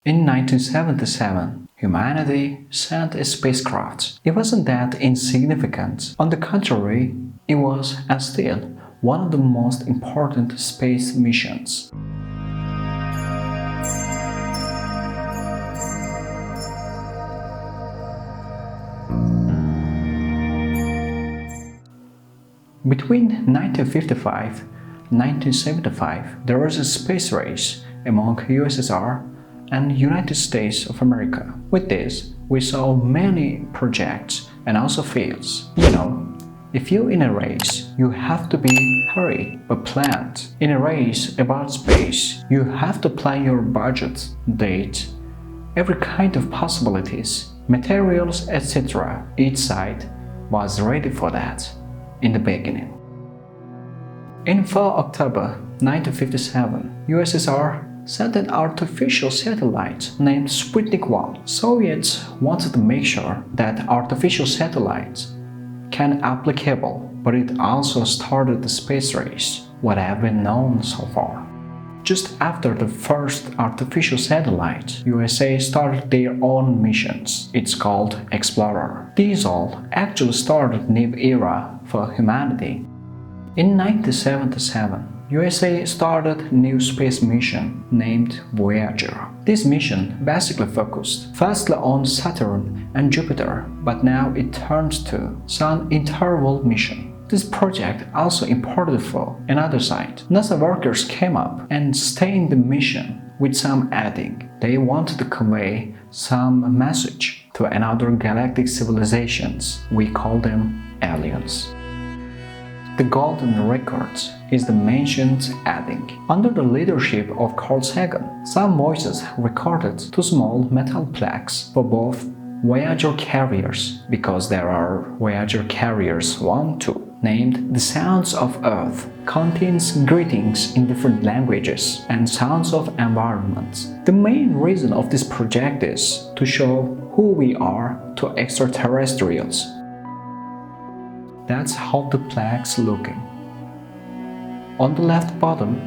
In 1977, humanity sent a spacecraft. It wasn't that insignificant. On the contrary, it was, and still, one of the most important space missions. Between 1955 and 1975, there was a space race among USSR and United States of America. With this, we saw many projects and also fails. If you're in a race, you have to be hurried but planned. In a race about space, you have to plan your budget, date, every kind of possibilities, materials, etc. Each side was ready for that in the beginning. In 4 October 1957, USSR sent an artificial satellite named Sputnik 1. Soviets wanted to make sure that artificial satellites can applicable, but it also started the space race, what have been known so far. Just after the first artificial satellite, USA started their own missions. It's called Explorer. These all actually started a new era for humanity. In 1977, USA started a new space mission named Voyager. This mission basically focused firstly on Saturn and Jupiter, but now it turns to Sun Interval mission. This project also imported for another side. NASA workers came up and stayed in the mission with some adding. They wanted to convey some message to another galactic civilizations. We call them aliens. The golden record is the mentioned adding. Under the leadership of Carl Sagan, some voices recorded two small metal plaques for both Voyager carriers, because there are Voyager carriers 1, 2, named The Sounds of Earth, contains greetings in different languages and sounds of environments. The main reason of this project is to show who we are to extraterrestrials. That's how the plaque's looking. On the left bottom,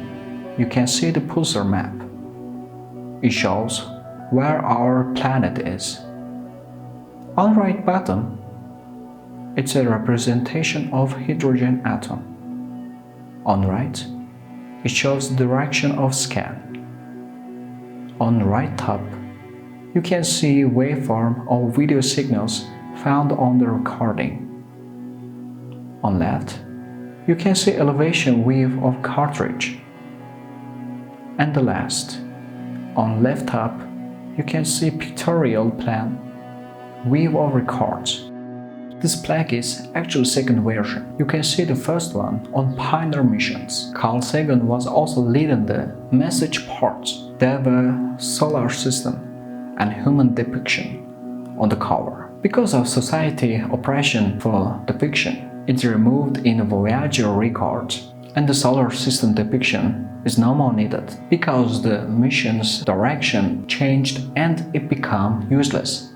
you can see the pulsar map. It shows where our planet is. On the right bottom, it's a representation of hydrogen atom. On the right, it shows the direction of scan. On the right top, you can see waveform of video signals found on the recording. On left, you can see elevation wave of cartridge. And the last, on left top, you can see pictorial plan, wave of records. This plaque is actually second version. You can see the first one on Pioneer missions. Carl Sagan was also leading the message part. There were solar system and human depiction on the cover. Because of society oppression for depiction, it's removed in Voyager record, and the solar system depiction is no more needed because the mission's direction changed and it became useless.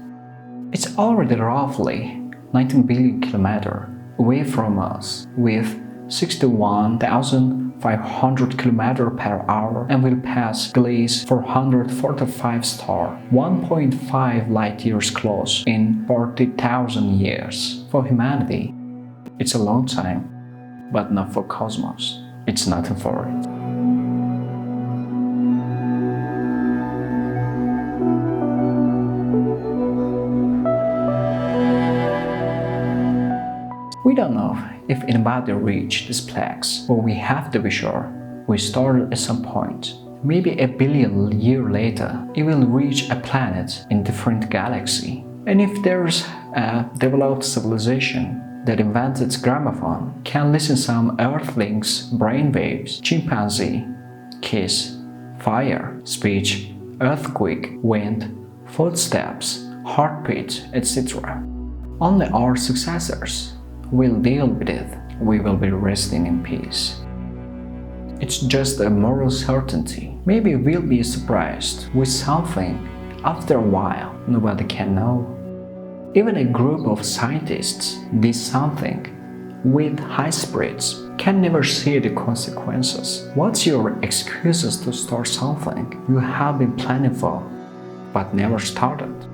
It's already roughly 19 billion kilometers away from us with 61,500 km per hour and will pass Gliese 445 star 1.5 light years close in 40,000 years. For humanity, it's a long time, but not for cosmos. It's nothing for it. We don't know if anybody reached these plaques, but we have to be sure we started at some point. Maybe a billion years later, it will reach a planet in different galaxy. And if there's a developed civilization that invented gramophone, can listen some earthlings' brainwaves, chimpanzee, kiss, fire, speech, earthquake, wind, footsteps, heartbeat, etc. Only our successors will deal with it. We will be resting in peace. It's just a moral certainty. Maybe we'll be surprised with something after a while. Nobody can know. Even a group of scientists did something with high spirits can never see the consequences. What's your excuses to start something you have been planning for? but never started.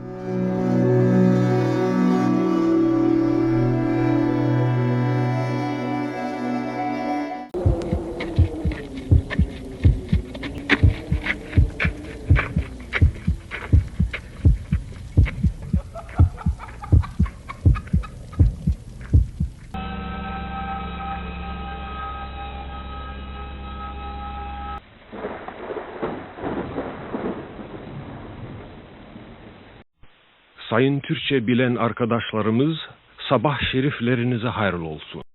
Sayın Türkçe bilen arkadaşlarımız, sabah şeriflerinize hayırlı olsun.